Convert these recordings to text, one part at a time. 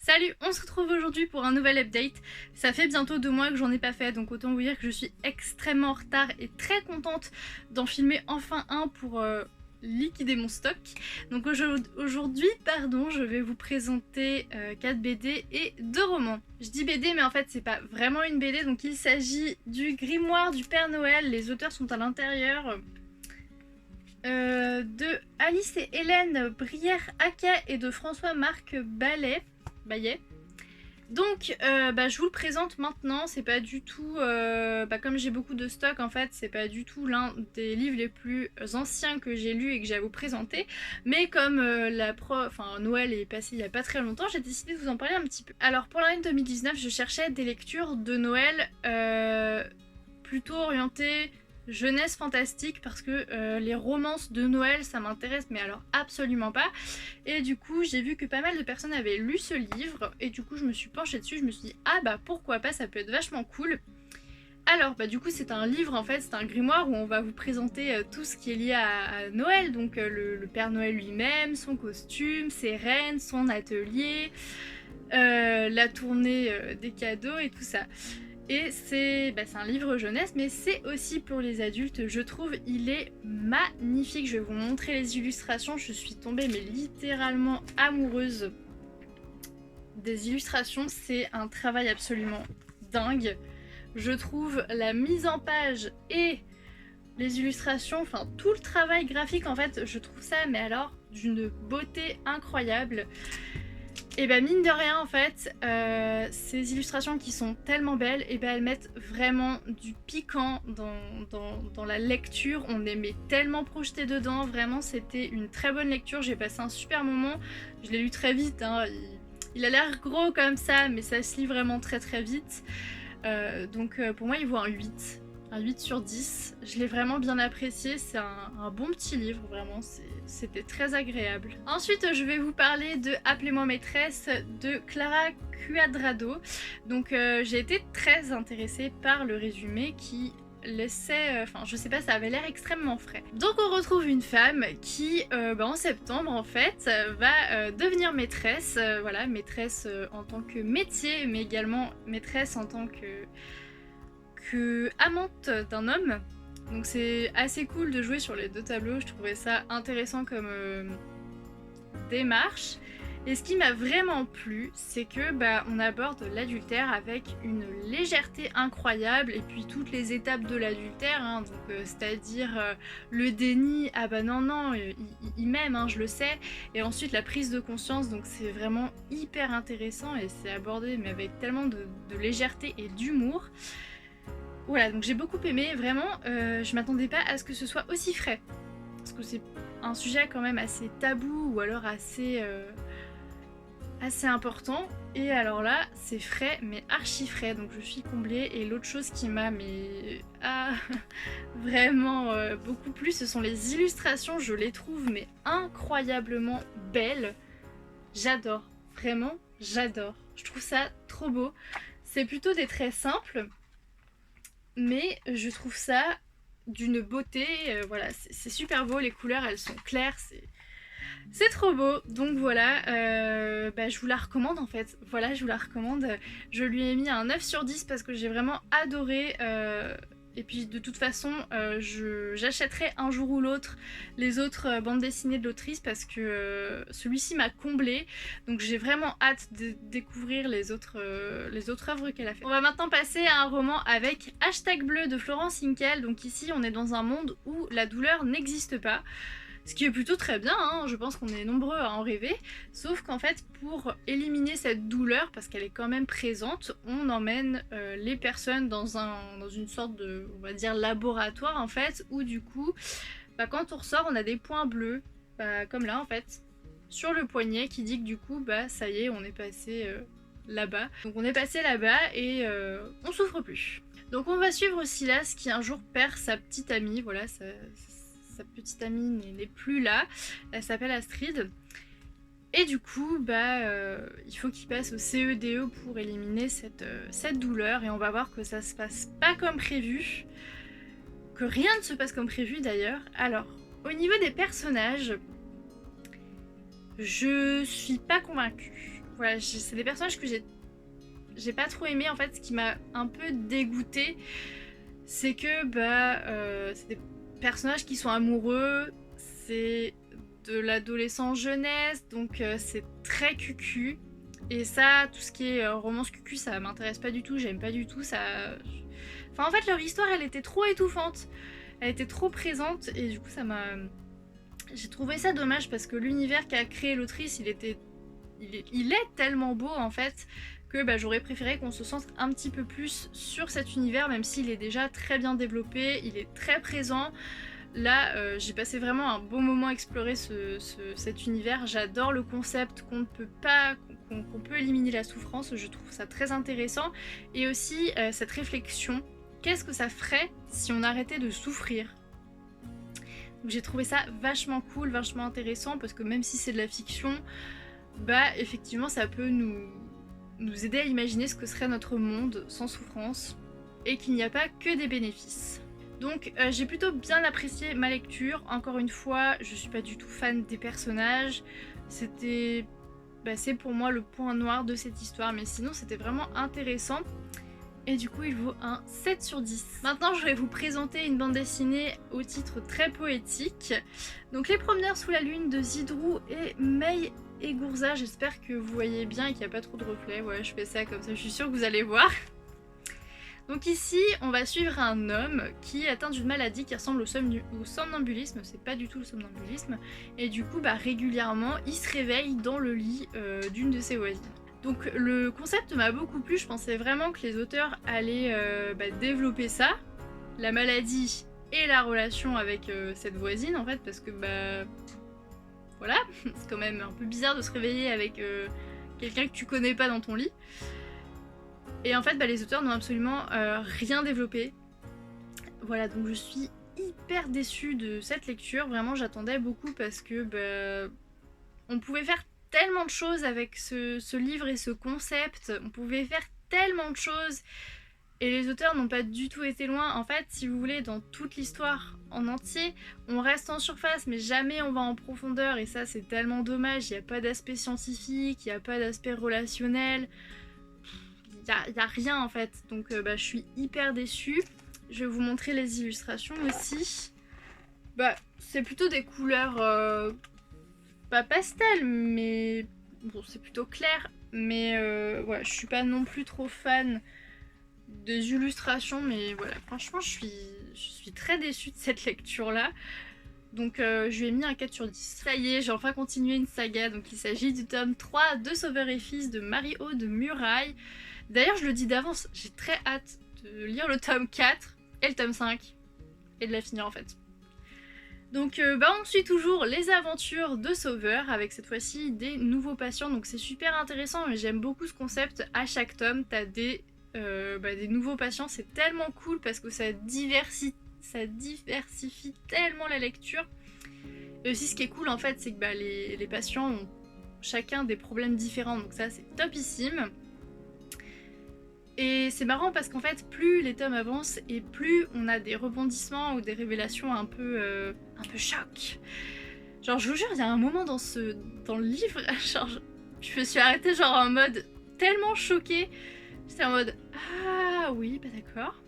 Salut, on se retrouve aujourd'hui pour un nouvel update. Ça fait bientôt 2 mois que j'en ai pas fait, donc autant vous dire que je suis extrêmement en retard et très contente d'en filmer enfin un pour liquider mon stock. Donc aujourd'hui, je vais vous présenter 4 BD et 2 romans. Je dis BD, mais en fait c'est pas vraiment une BD, donc il s'agit du Grimoire du Père Noël. Les auteurs sont à l'intérieur. De Alice et Hélène Brière-Haquet et de François-Marc Baillet. Donc je vous le présente maintenant. C'est pas du tout comme j'ai beaucoup de stock en fait, c'est pas du tout l'un des livres les plus anciens que j'ai lu et que j'ai à vous présenter, mais comme Noël est passé il y a pas très longtemps, j'ai décidé de vous en parler un petit peu. Alors pour l'année 2019, je cherchais des lectures de Noël plutôt orientées jeunesse fantastique, parce que les romances de Noël ça m'intéresse mais alors absolument pas. Et du coup j'ai vu que pas mal de personnes avaient lu ce livre et du coup je me suis penchée dessus. Je me suis dit pourquoi pas, ça peut être vachement cool. Alors du coup c'est un livre en fait, c'est un grimoire où on va vous présenter tout ce qui est lié à Noël, donc le Père Noël lui-même, son costume, ses reines, son atelier, la tournée des cadeaux et tout ça. Et c'est un livre jeunesse, mais c'est aussi pour les adultes. Je trouve il est magnifique. Je vais vous montrer les illustrations. Je suis tombée mais littéralement amoureuse des illustrations. C'est un travail absolument dingue. Je trouve la mise en page et les illustrations, enfin tout le travail graphique en fait, je trouve ça mais alors d'une beauté incroyable. Et mine de rien en fait, ces illustrations qui sont tellement belles, elles mettent vraiment du piquant dans la lecture. On est tellement projeté dedans, vraiment c'était une très bonne lecture, j'ai passé un super moment. Je l'ai lu très vite, hein. Il a l'air gros comme ça, mais ça se lit vraiment très très vite. Donc pour moi il vaut un 8. Un 8 sur 10, je l'ai vraiment bien apprécié, c'est un bon petit livre, vraiment, c'était très agréable. Ensuite, je vais vous parler de Appelez-moi maîtresse de Clara Cuadrado. Donc j'ai été très intéressée par le résumé qui laissait, je sais pas, ça avait l'air extrêmement frais. Donc on retrouve une femme qui en septembre en fait va devenir maîtresse, voilà, maîtresse en tant que métier, mais également maîtresse en tant que amante d'un homme. Donc c'est assez cool de jouer sur les deux tableaux, je trouvais ça intéressant comme démarche. Et ce qui m'a vraiment plu, c'est que on aborde l'adultère avec une légèreté incroyable, et puis toutes les étapes de l'adultère, hein, donc c'est-à-dire le déni, non, il m'aime, hein, je le sais, et ensuite la prise de conscience, donc c'est vraiment hyper intéressant et c'est abordé mais avec tellement de légèreté et d'humour. Voilà, donc j'ai beaucoup aimé, vraiment, je m'attendais pas à ce que ce soit aussi frais. Parce que c'est un sujet quand même assez tabou, ou alors assez important. Et alors là, c'est frais, mais archi frais, donc je suis comblée. Et l'autre chose qui m'a vraiment beaucoup plu, ce sont les illustrations. Je les trouve mais incroyablement belles. J'adore, vraiment, j'adore. Je trouve ça trop beau. C'est plutôt des traits simples, mais je trouve ça d'une beauté, voilà, c'est super beau, les couleurs elles sont claires, c'est trop beau. Donc voilà, je vous la recommande en fait, voilà, je vous la recommande. Je lui ai mis un 9 sur 10 parce que j'ai vraiment adoré, et puis de toute façon j'achèterai un jour ou l'autre les autres bandes dessinées de l'autrice, parce que celui-ci m'a comblée, donc j'ai vraiment hâte de découvrir les autres œuvres qu'elle a fait. On va maintenant passer à un roman avec Hashtag bleu de Florence Hinkel. Donc ici on est dans un monde où la douleur n'existe pas, ce qui est plutôt très bien, hein, je pense qu'on est nombreux à en rêver. Sauf qu'en fait, pour éliminer cette douleur, parce qu'elle est quand même présente, on emmène les personnes dans une sorte de, on va dire, laboratoire en fait, où du coup, quand on ressort, on a des points bleus, comme là en fait, sur le poignet, qui dit que du coup, ça y est, on est passé là-bas. Donc on est passé là-bas et on souffre plus. Donc on va suivre Silas qui un jour perd sa petite amie, voilà, sa petite amie n'est plus là, elle s'appelle Astrid. Et du coup, il faut qu'il passe au CEDE pour éliminer cette douleur, et on va voir que ça se passe pas comme prévu, que rien ne se passe comme prévu d'ailleurs. Alors, au niveau des personnages, je suis pas convaincue. voilà, c'est des personnages que j'ai pas trop aimé. En fait, ce qui m'a un peu dégoûtée, c'est que c'est des personnages qui sont amoureux, c'est de l'adolescence jeunesse, donc c'est très cucu. Et ça, tout ce qui est romance cucu, ça m'intéresse pas du tout, j'aime pas du tout ça. Enfin, en fait, leur histoire, elle était trop étouffante, elle était trop présente, et du coup, ça m'a. J'ai trouvé ça dommage parce que l'univers qu'a créé l'autrice, il est tellement beau en fait que j'aurais préféré qu'on se centre un petit peu plus sur cet univers, même s'il est déjà très bien développé, il est très présent. Là, j'ai passé vraiment un beau moment à explorer cet univers. J'adore le concept qu'on ne peut pas, qu'on peut éliminer la souffrance. Je trouve ça très intéressant. Et aussi cette réflexion. Qu'est-ce que ça ferait si on arrêtait de souffrir ? Donc j'ai trouvé ça vachement cool, vachement intéressant, parce que même si c'est de la fiction, effectivement ça peut nous aider à imaginer ce que serait notre monde sans souffrance, et qu'il n'y a pas que des bénéfices. Donc j'ai plutôt bien apprécié ma lecture. Encore une fois, je suis pas du tout fan des personnages. C'est pour moi le point noir de cette histoire, mais sinon c'était vraiment intéressant. Et du coup il vaut un 7 sur 10. Maintenant je vais vous présenter une bande dessinée au titre très poétique. Donc Les Promeneurs sous la Lune de Zidrou et Mei Egourza. J'espère que vous voyez bien et qu'il n'y a pas trop de reflets. Ouais, je fais ça comme ça, je suis sûre que vous allez voir. Donc ici, on va suivre un homme qui est atteint d'une maladie qui ressemble au somnambulisme, c'est pas du tout le somnambulisme, et du coup, régulièrement, il se réveille dans le lit d'une de ses voisines. Donc le concept m'a beaucoup plu, je pensais vraiment que les auteurs allaient développer ça, la maladie et la relation avec cette voisine en fait, parce que voilà, c'est quand même un peu bizarre de se réveiller avec quelqu'un que tu connais pas dans ton lit. Et en fait, les auteurs n'ont absolument rien développé. Voilà, donc je suis hyper déçue de cette lecture. Vraiment, j'attendais beaucoup parce que on pouvait faire tellement de choses avec ce livre et ce concept. On pouvait faire tellement de choses. Et les auteurs n'ont pas du tout été loin. En fait, si vous voulez, dans toute l'histoire en entier, on reste en surface, mais jamais on va en profondeur. Et ça, c'est tellement dommage. Il n'y a pas d'aspect scientifique, il n'y a pas d'aspect relationnel. Il n'y a rien en fait, donc je suis hyper déçue. Je vais vous montrer les illustrations aussi. C'est plutôt des couleurs pas pastel, mais bon, c'est plutôt clair. Mais je suis pas non plus trop fan des illustrations, mais voilà, franchement je suis très déçue de cette lecture là. Donc je lui ai mis un 4 sur 10. Ça y est, j'ai enfin continué une saga. Donc il s'agit du tome 3 de Sauveur et Fils de Marie-Aude Muraille. D'ailleurs, je le dis d'avance, j'ai très hâte de lire le tome 4 et le tome 5 et de la finir en fait. Donc on suit toujours les aventures de Sauveur avec cette fois-ci des nouveaux patients. Donc c'est super intéressant et j'aime beaucoup ce concept. À chaque tome, t'as des nouveaux patients. C'est tellement cool parce que ça diversifie tellement la lecture. Et aussi ce qui est cool en fait, c'est que les patients ont chacun des problèmes différents. Donc ça c'est topissime. Et c'est marrant parce qu'en fait, plus les tomes avancent et plus on a des rebondissements ou des révélations un peu choc. Genre, je vous jure, il y a un moment dans le livre, genre, je me suis arrêtée genre en mode tellement choquée. J'étais en mode ah oui, d'accord.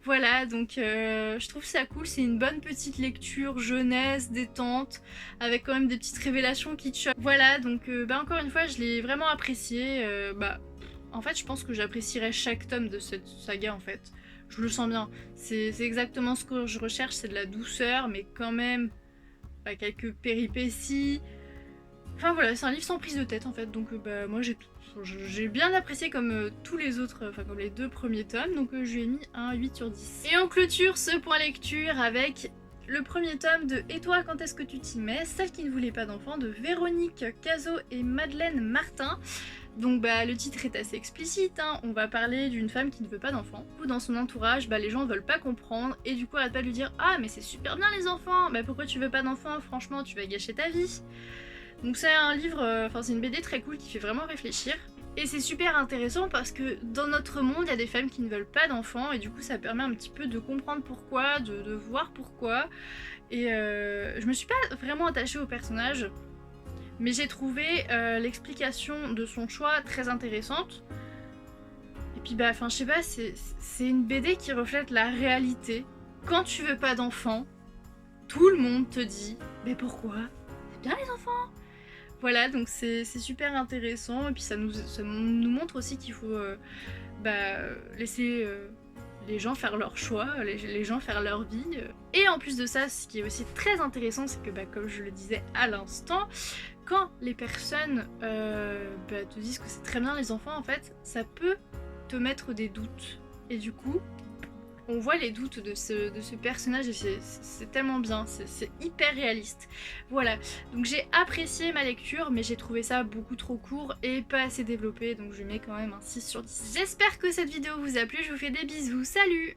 Voilà, donc je trouve ça cool, c'est une bonne petite lecture jeunesse, détente, avec quand même des petites révélations qui te choquent. Voilà, donc encore une fois, je l'ai vraiment apprécié. En fait, je pense que j'apprécierais chaque tome de cette saga, en fait. Je le sens bien. C'est exactement ce que je recherche, c'est de la douceur, mais quand même quelques péripéties. Enfin voilà, c'est un livre sans prise de tête, en fait. Donc moi, j'ai bien apprécié comme tous les autres, comme les 2 premiers tomes. Donc je lui ai mis un 8 sur 10. Et on clôture ce point lecture avec le premier tome de Et toi, quand est-ce que tu t'y mets ? Celle qui ne voulait pas d'enfant, de Véronique Cazot et Madeleine Martin. Donc le titre est assez explicite, hein. On va parler d'une femme qui ne veut pas d'enfants. Du coup, dans son entourage, les gens ne veulent pas comprendre et du coup arrêtent pas de lui dire « Ah mais c'est super bien les enfants, pourquoi tu veux pas d'enfants ? Franchement tu vas gâcher ta vie !» Donc c'est un livre, c'est une BD très cool qui fait vraiment réfléchir. Et c'est super intéressant parce que dans notre monde, il y a des femmes qui ne veulent pas d'enfants et du coup ça permet un petit peu de comprendre pourquoi, de voir pourquoi. Et je me suis pas vraiment attachée au personnage. Mais j'ai trouvé l'explication de son choix très intéressante. Et puis bah, enfin je sais pas, c'est une BD qui reflète la réalité. Quand tu veux pas d'enfants, tout le monde te dit « Mais pourquoi? C'est bien les enfants !» Voilà, donc c'est super intéressant. Et puis ça nous montre aussi qu'il faut laisser les gens faire leur choix, les gens faire leur vie. Et en plus de ça, ce qui est aussi très intéressant, c'est que comme je le disais à l'instant, quand les personnes te disent que c'est très bien les enfants, en fait, ça peut te mettre des doutes. Et du coup, on voit les doutes de ce personnage et c'est tellement bien, c'est hyper réaliste. Voilà, donc j'ai apprécié ma lecture, mais j'ai trouvé ça beaucoup trop court et pas assez développé, donc je mets quand même un 6 sur 10. J'espère que cette vidéo vous a plu, je vous fais des bisous, salut!